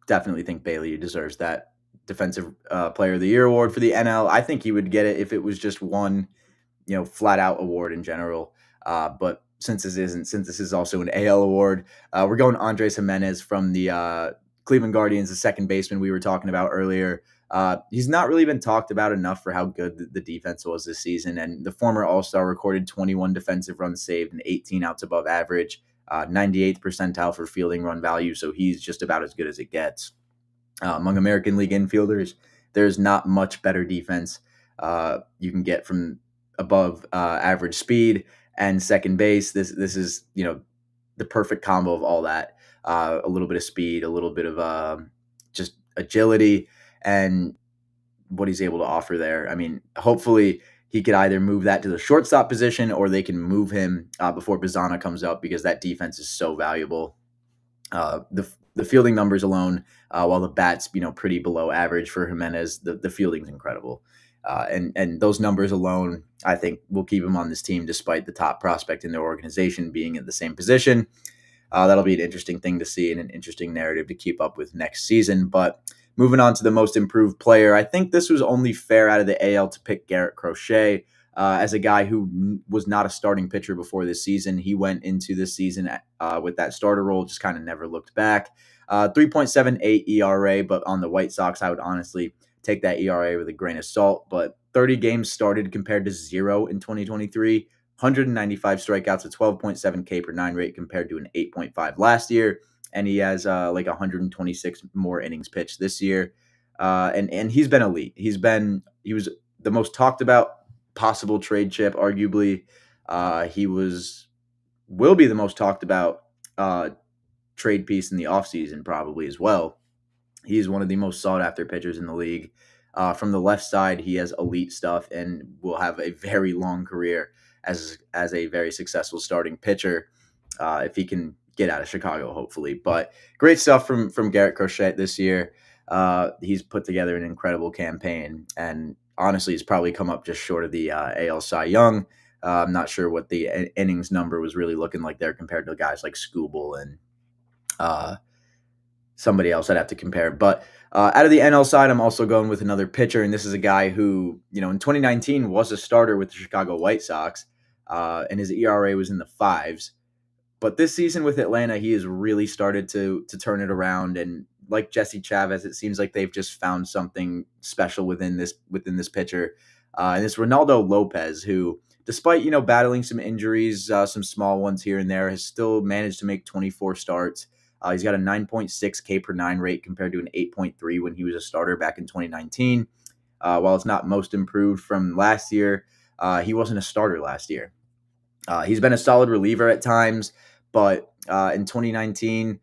definitely think Bailey deserves that Defensive Player of the Year award for the NL. I think he would get it if it was just one, flat out award in general. But since this isn't, since this is also an AL award, we're going Andres Jimenez from the Cleveland Guardians, the second baseman we were talking about earlier. He's not really been talked about enough for how good the defense was this season. And the former All-Star recorded 21 defensive runs saved and 18 outs above average, 98th percentile for fielding run value. So he's just about as good as it gets. Among American League infielders, there's not much better defense you can get from above average speed and second base. This is the perfect combo of all that. A little bit of speed, a little bit of just agility, and what he's able to offer there. I mean, hopefully he could either move that to the shortstop position or they can move him before Bazana comes up, because that defense is so valuable. The fielding numbers alone, while the bats pretty below average for Jimenez, the fielding's incredible. And those numbers alone, I think, will keep him on this team despite the top prospect in their organization being in the same position. That'll be an interesting thing to see and an interesting narrative to keep up with next season. But moving on to the most improved player, I think this was only fair out of the AL to pick Garrett Crochet as a guy who was not a starting pitcher before this season. He went into this season with that starter role, just kind of never looked back. 3.78 ERA, but on the White Sox, I would honestly take that ERA with a grain of salt. But 30 games started compared to 0 in 2023. 195 strikeouts, a 12.7 K per 9 rate compared to an 8.5 last year. And he has like 126 more innings pitched this year. And he's been elite. He was the most talked about possible trade chip, arguably. He will be the most talked about trade piece in the offseason, probably as well. He is one of the most sought after pitchers in the league. From the left side, he has elite stuff and will have a very long career as a very successful starting pitcher if he can get out of Chicago, hopefully. But great stuff from Garrett Crochet this year. He's put together an incredible campaign, and honestly, he's probably come up just short of the AL Cy Young. I'm not sure what the innings number was really looking like there compared to guys like Skubal and somebody else I'd have to compare. But out of the NL side, I'm also going with another pitcher, and this is a guy who, in 2019 was a starter with the Chicago White Sox, and his ERA was in the fives. But this season with Atlanta, he has really started to turn it around. And like Jesse Chavez, it seems like they've just found something special within this pitcher. And it's Ronaldo Lopez, who, despite battling some injuries, some small ones here and there, has still managed to make 24 starts. He's got a 9.6 K per 9 rate compared to an 8.3 when he was a starter back in 2019. While it's not most improved from last year, he wasn't a starter last year. He's been a solid reliever at times, but in 2019,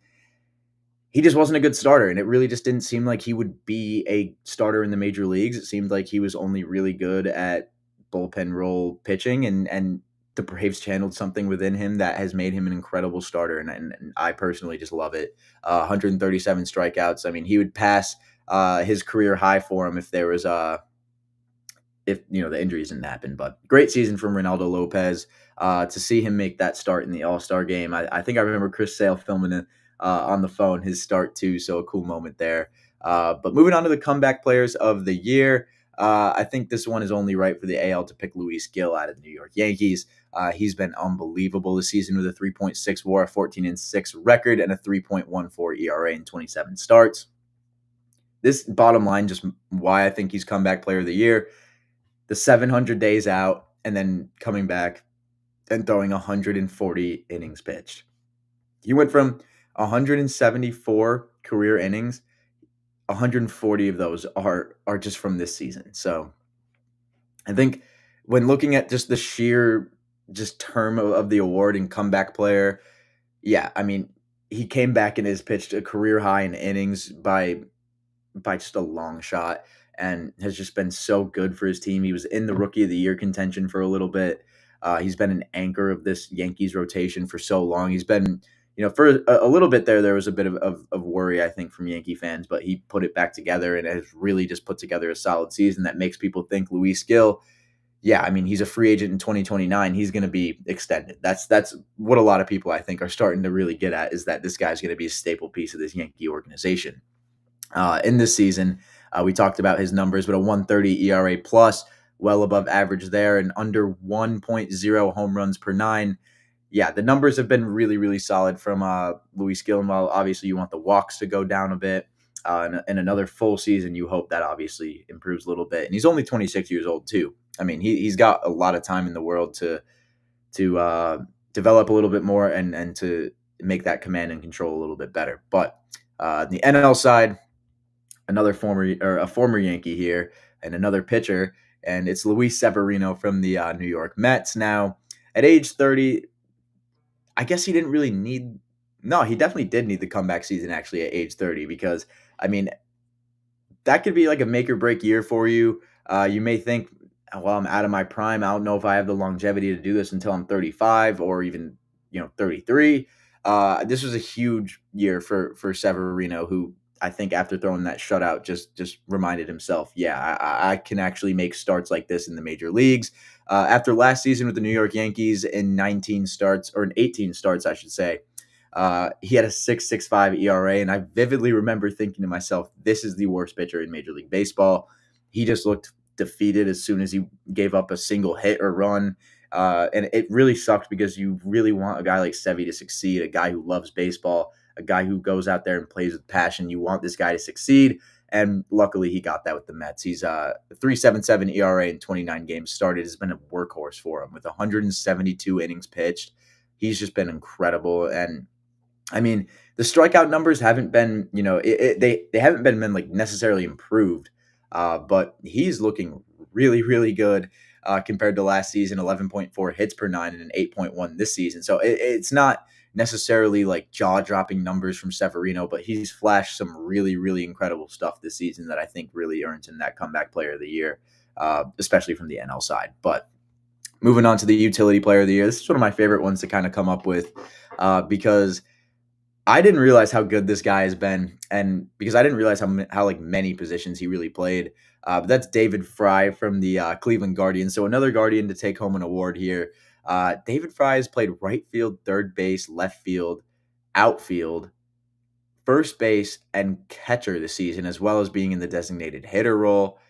he just wasn't a good starter, and it really just didn't seem like he would be a starter in the major leagues. It seemed like he was only really good at bullpen role pitching, and the Braves channeled something within him that has made him an incredible starter, and I personally just love it. 137 strikeouts. I mean, he would pass his career high for him if there was if the injuries didn't happen. But great season from Ronaldo Lopez. To see him make that start in the All-Star game, I think I remember Chris Sale filming it on the phone, his start too, so a cool moment there. But moving on to the comeback players of the year, I think this one is only right for the AL to pick Luis Gil out of the New York Yankees. He's been unbelievable this season with a 3.6 WAR, a 14-6 record, and a 3.14 ERA in 27 starts. This bottom line, just why I think he's comeback player of the year. The 700 days out and then coming back and throwing 140 innings pitched. He went from 174 career innings. 140 of those are just from this season. So I think when looking at just the sheer just term of the award and comeback player. Yeah, I mean, he came back and has pitched a career high in innings by just a long shot and has just been so good for his team. He was in the rookie of the year contention for a little bit. He's been an anchor of this Yankees rotation for so long. He's been, for a little bit there was a bit of worry, I think, from Yankee fans, but he put it back together and has really just put together a solid season that makes people think Luis Gill, yeah, I mean, he's a free agent in 2029. He's going to be extended. That's what a lot of people, I think, are starting to really get at, is that this guy's going to be a staple piece of this Yankee organization. In this season, we talked about his numbers, but a 130 ERA plus, well above average there, and under 1.0 home runs per nine. Yeah, the numbers have been really, really solid from Luis Gillen. While obviously you want the walks to go down a bit. In another full season, you hope that obviously improves a little bit. And he's only 26 years old too. I mean, he's got a lot of time in the world to develop a little bit more and to make that command and control a little bit better. But the NL side, a former Yankee here and another pitcher, and it's Luis Severino from the New York Mets. Now, at age 30, I guess he didn't really need. No, he definitely did need the comeback season actually at age 30 because I mean that could be like a make or break year for you. You may think, well, I'm out of my prime. I don't know if I have the longevity to do this until I'm 35 or even 33. This was a huge year for Severino, who I think after throwing that shutout just reminded himself, yeah, I can actually make starts like this in the major leagues. After last season with the New York Yankees in 19 starts, or in 18 starts, I should say, he had a 6.65 ERA, and I vividly remember thinking to myself, this is the worst pitcher in Major League Baseball. He just looked defeated as soon as he gave up a single hit or run. And it really sucked because you really want a guy like Sevy to succeed, a guy who loves baseball, a guy who goes out there and plays with passion. You want this guy to succeed. And luckily, he got that with the Mets. He's a 3.77 ERA in 29 games started. Has been a workhorse for him with 172 innings pitched. He's just been incredible. And I mean, the strikeout numbers haven't been, they haven't been like necessarily improved, but he's looking really, really good compared to last season. 11.4 hits per nine and an 8.1 this season. So it's not necessarily like jaw dropping numbers from Severino, but he's flashed some really, really incredible stuff this season that I think really earns him that comeback player of the year, especially from the NL side. But moving on to the utility player of the year, this is one of my favorite ones to kind of come up with because I didn't realize how good this guy has been, and because I didn't realize how like many positions he really played. But that's David Fry from the Cleveland Guardians. So another Guardian to take home an award here. David Fry has played right field, third base, left field, outfield, first base, and catcher this season, as well as being in the designated hitter role.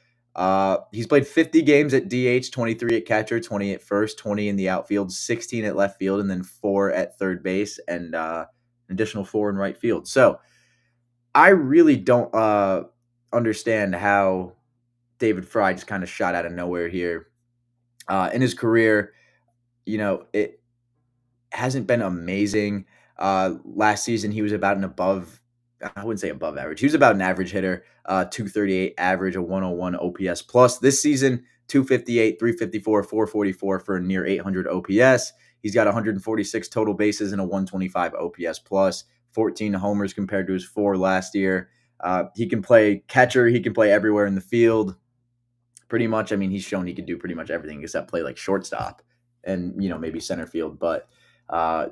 He's played 50 games at DH, 23 at catcher, 20 at first, 20 in the outfield, 16 at left field, and then 4 at third base, and an additional 4 in right field. So I really don't understand how David Fry just kind of shot out of nowhere here. In his career, it hasn't been amazing. Last season, he was about an above, I wouldn't say above average. He was about an average hitter, 238 average, a 101 OPS plus. This season, 258, 354, 444 for a near 800 OPS. He's got 146 total bases and a 125 OPS plus, 14 homers compared to his 4 last year. He can play catcher. He can play everywhere in the field. Pretty much, I mean, he's shown he can do pretty much everything except play like shortstop and, maybe center field. But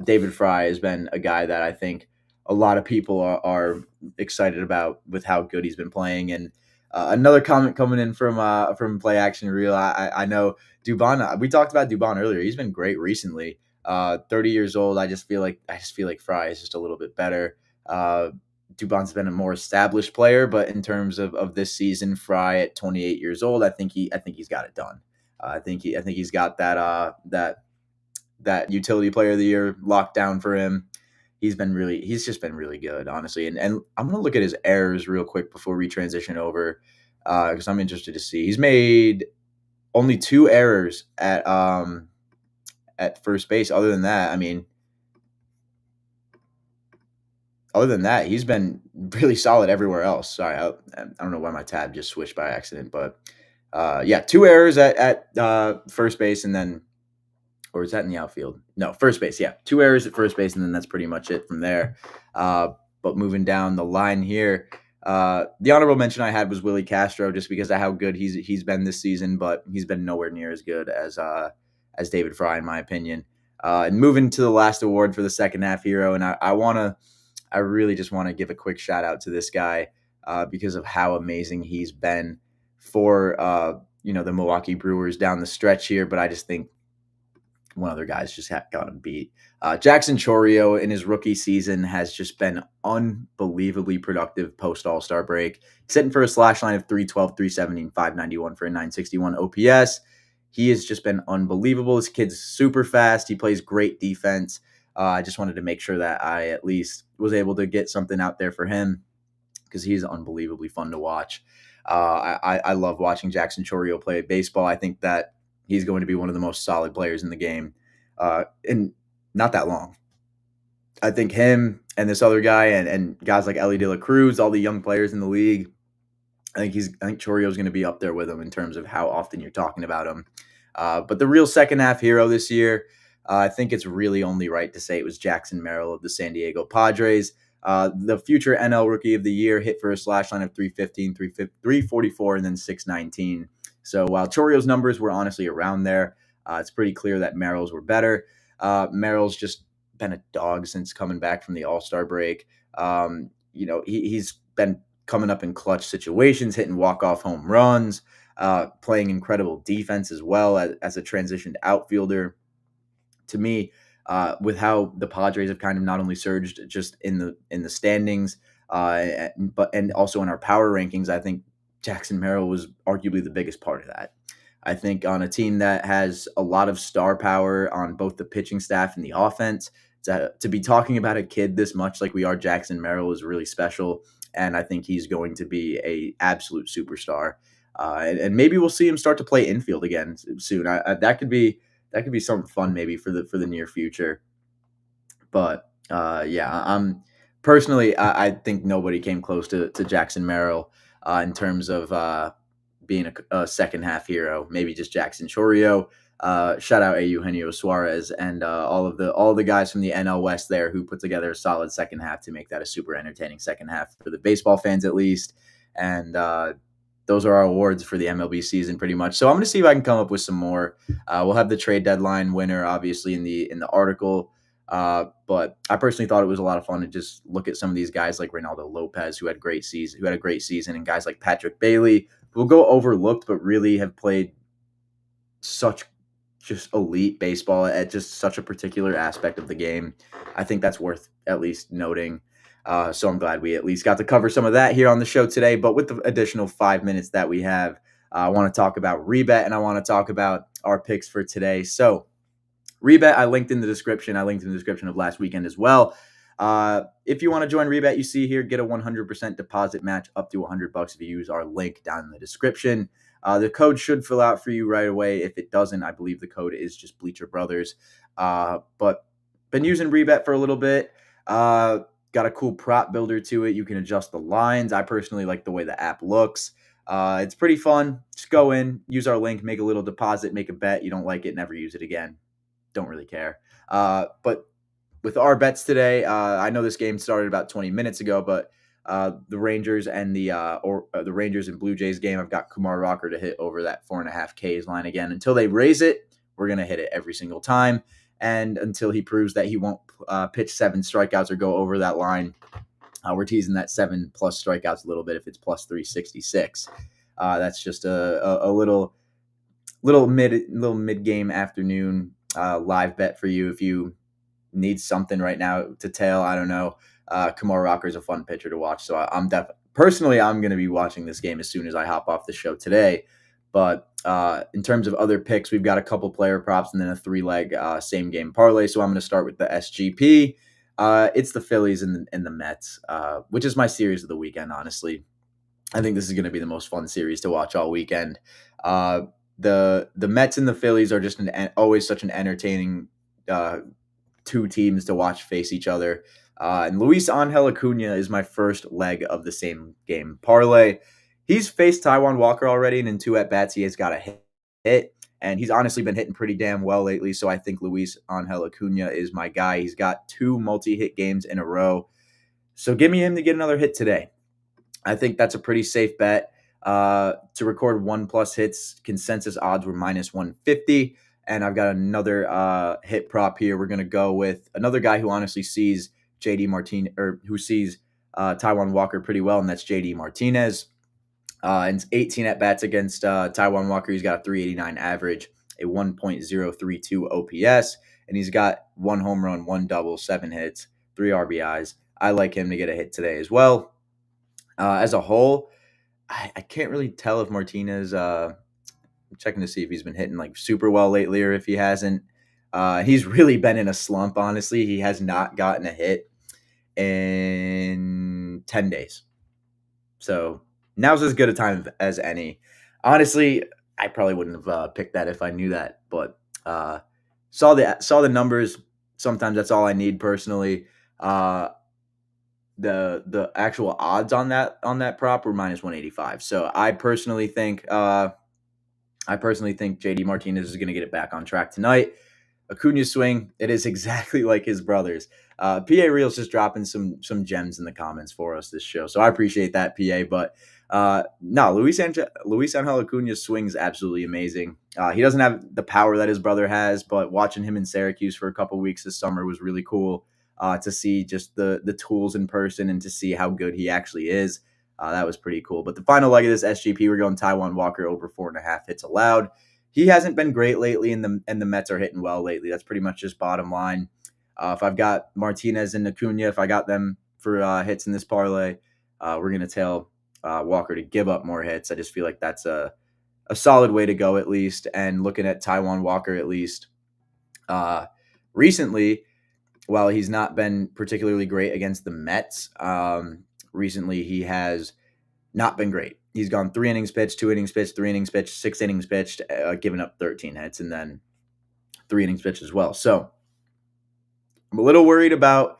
David Fry has been a guy that I think a lot of people are excited about with how good he's been playing. And another comment coming in from Play Action Reel. I know Dubon. We talked about Dubon earlier. He's been great recently. 30 years old. I just feel like Fry is just a little bit better. Dubon's been a more established player, but in terms of this season, Fry at 28 years old, I think he's got it done. I think he's got that utility player of the year locked down for him. He's just been really good, honestly. And I'm gonna look at his errors real quick before we transition over, because I'm interested to see. He's made only 2 errors at first base. Other than that, he's been really solid everywhere else. Sorry, I don't know why my tab just switched by accident, but yeah, 2 errors at first base, and then or is that in the outfield? No, first base. Yeah, 2 errors at first base, and then that's pretty much it from there. Uh, but moving down the line here, the honorable mention I had was Willie Castro, just because of how good he's been this season, but he's been nowhere near as good as David Fry, in my opinion. And moving to the last award for the second half hero, and I really just want to give a quick shout out to this guy because of how amazing he's been for the Milwaukee Brewers down the stretch here. But I just think one other guy's just got him beat. Jackson Chorio in his rookie season has just been unbelievably productive post All-Star break, sitting for a slash line of 312, 370, 591 for a 961 OPS. He has just been unbelievable. This kid's super fast. He plays great defense. I just wanted to make sure that I at least was able to get something out there for him because he's unbelievably fun to watch. I love watching Jackson Chorio play baseball. I think that he's going to be one of the most solid players in the game in not that long. I think him and this other guy and guys like Ellie De La Cruz, all the young players in the league, I think Chorio's going to be up there with him in terms of how often you're talking about him. But the real second half hero this year, I think it's really only right to say it was Jackson Merrill of the San Diego Padres. The future NL Rookie of the Year hit for a slash line of 315, 344, and then 619. So while Chorio's numbers were honestly around there, it's pretty clear that Merrill's were better. Merrill's just been a dog since coming back from the All-Star break. He's been coming up in clutch situations, hitting walk-off home runs, playing incredible defense as well as a transitioned outfielder. To me, with how the Padres have kind of not only surged just in the standings, but also in our power rankings, I think Jackson Merrill was arguably the biggest part of that. I think on a team that has a lot of star power on both the pitching staff and the offense, to be talking about a kid this much like we are Jackson Merrill is really special, and I think he's going to be a absolute superstar. And maybe we'll see him start to play infield again soon. That could be something fun maybe for the near future. But yeah, I'm personally, I think nobody came close to Jackson Merrill in terms of being a second half hero. Maybe just Jackson Chorio. Shout out a Eugenio Suarez and all the guys from the NL West there who put together a solid second half to make that a super entertaining second half for the baseball fans at least. And those are our awards for the MLB season pretty much. So I'm going to see if I can come up with some more. We'll have the trade deadline winner obviously in the article. But I personally thought it was a lot of fun to just look at some of these guys like Reynaldo Lopez, who had a great season, and guys like Patrick Bailey, who will go overlooked, but really have played such just elite baseball at just such a particular aspect of the game. I think that's worth at least noting. So I'm glad we at least got to cover some of that here on the show today. But with the additional 5 minutes that we have, I want to talk about Rebet and I want to talk about our picks for today. So Rebet, I linked in the description. I linked in the description of last weekend as well. If you want to join Rebet, you see here, get a 100% deposit match up to $100 if you use our link down in the description. The code should fill out for you right away. If it doesn't, I believe the code is just Bleacher Brothers. But been using Rebet for a little bit. Got a cool prop builder to it. You can adjust the lines. I personally like the way the app looks. It's pretty fun. Just go in, use our link, make a little deposit, make a bet. You don't like it, never use it again. Don't really care. But with our bets today, I know this game started about 20 minutes ago, but the Rangers and the Rangers and Blue Jays game, I've got Kumar Rocker to hit over that 4.5 Ks line again. Until they raise it, we're going to hit it every single time. And until he proves that he won't pitch 7 strikeouts or go over that line, we're teasing that 7+ strikeouts a little bit if it's plus 366. That's just a little mid game afternoon live bet for you if you need something right now to tail. I don't know. Kumar Rocker is a fun pitcher to watch, so I'm going to be watching this game as soon as I hop off the show today. But in terms of other picks, we've got a couple player props and then a 3-leg same game parlay. So I'm going to start with the SGP. It's the Phillies and the Mets, which is my series of the weekend. Honestly, I think this is going to be the most fun series to watch all weekend. The Mets and the Phillies are just always such an entertaining two teams to watch face each other. And Luis Angel Acuna is my first leg of the same game parlay. He's faced Taijuan Walker already, and in 2 at-bats he has got a hit. And he's honestly been hitting pretty damn well lately. So I think Luis Angel Acuna is my guy. He's got 2 multi-hit games in a row. So give me him to get another hit today. I think that's a pretty safe bet. To record 1+ hits, consensus odds were -150. And I've got another hit prop here. We're going to go with another guy who honestly sees JD Martinez, or who sees Taijuan Walker pretty well, and that's JD Martinez. And 18 at bats against Taijuan Walker. He's got a 389 average, a 1.032 OPS, and he's got 1 home run, 1 double, 7 hits, 3 RBIs. I like him to get a hit today as well. As a whole, I can't really tell if Martinez. I'm checking to see if he's been hitting like super well lately or if he hasn't. He's really been in a slump. Honestly, he has not gotten a hit in 10 days. So now's as good a time as any. Honestly, I probably wouldn't have picked that if I knew that, but saw the numbers. Sometimes that's all I need personally. The actual odds on that prop were -185. So I personally think JD Martinez is going to get it back on track tonight. Acuna's swing, it is exactly like his brother's. PA Real's just dropping some gems in the comments for us this show, so I appreciate that, PA. But no, Luis Angel Acuna's swing is absolutely amazing. He doesn't have the power that his brother has, but watching him in Syracuse for a couple weeks this summer was really cool to see just the tools in person and to see how good he actually is. That was pretty cool. But the final leg of this SGP, we're going Taijuan Walker over 4.5 hits allowed. He hasn't been great lately, and the Mets are hitting well lately. That's pretty much just bottom line. If I've got Martinez and Acuna, if I got them for hits in this parlay, we're going to tell Walker to give up more hits. I just feel like that's a solid way to go, at least. And looking at Taijuan Walker, at least recently, while he's not been particularly great against the Mets, recently he has not been great. He's gone 3 innings pitched, 2 innings pitched, 3 innings pitched, 6 innings pitched, giving up 13 hits, and then 3 innings pitched as well. So I'm a little worried about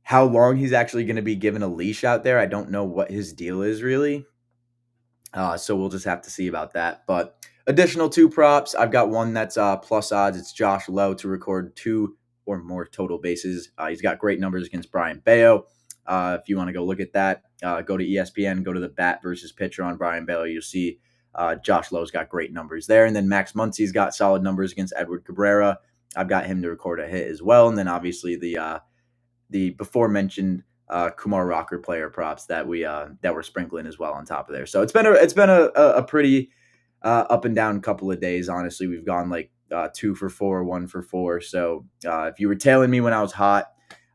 how long he's actually going to be given a leash out there. I don't know what his deal is really. So we'll just have to see about that. But additional 2 props. I've got one that's plus odds. It's Josh Lowe to record 2 or more total bases. He's got great numbers against Brian Bayo. If you want to go look at that, go to ESPN, go to the bat versus pitcher on Brian Bayo. You'll see Josh Lowe's got great numbers there. And then Max Muncy's got solid numbers against Edward Cabrera. I've got him to record a hit as well. And then obviously the before mentioned Kumar Rocker player props that we're sprinkling as well on top of there. So it's been a pretty up and down couple of days. Honestly, we've gone like 2 for 4, 1 for 4. So if you were tailing me when I was hot,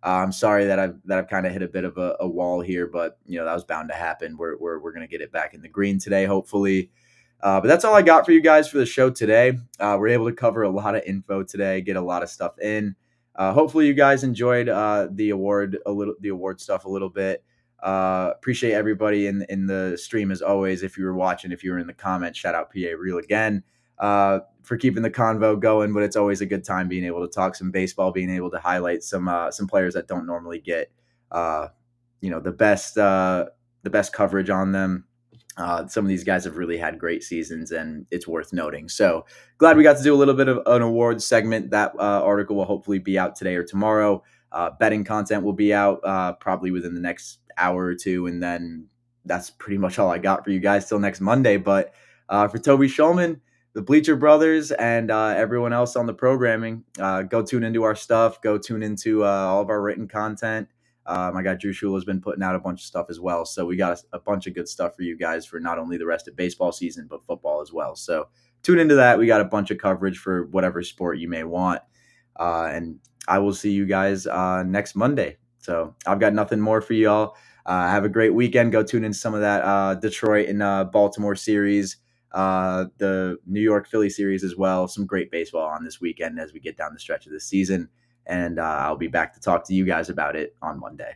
I'm sorry that I've kind of hit a bit of a wall here, but that was bound to happen. We're going to get it back in the green today, hopefully. But that's all I got for you guys for the show today. We're able to cover a lot of info today, get a lot of stuff in. Hopefully you guys enjoyed the award stuff a little bit. Appreciate everybody in the stream as always. If you were watching, if you were in the comments, shout out PA Real again for keeping the convo going. But it's always a good time being able to talk some baseball, being able to highlight some players that don't normally get the best coverage on them. Some of these guys have really had great seasons, and it's worth noting. So glad we got to do a little bit of an awards segment. That article will hopefully be out today or tomorrow. Betting content will be out probably within the next hour or two, and then that's pretty much all I got for you guys till next Monday. But for Toby Schulman, the Bleacher Brothers, and everyone else on the programming, go tune into our stuff. Go tune into all of our written content. My guy Drew Shula has been putting out a bunch of stuff as well. So we got a bunch of good stuff for you guys for not only the rest of baseball season, but football as well. So tune into that. We got a bunch of coverage for whatever sport you may want. And I will see you guys next Monday. So I've got nothing more for y'all. Have a great weekend. Go tune in some of that Detroit and Baltimore series, the New York Philly series as well. Some great baseball on this weekend as we get down the stretch of the season. And I'll be back to talk to you guys about it on Monday.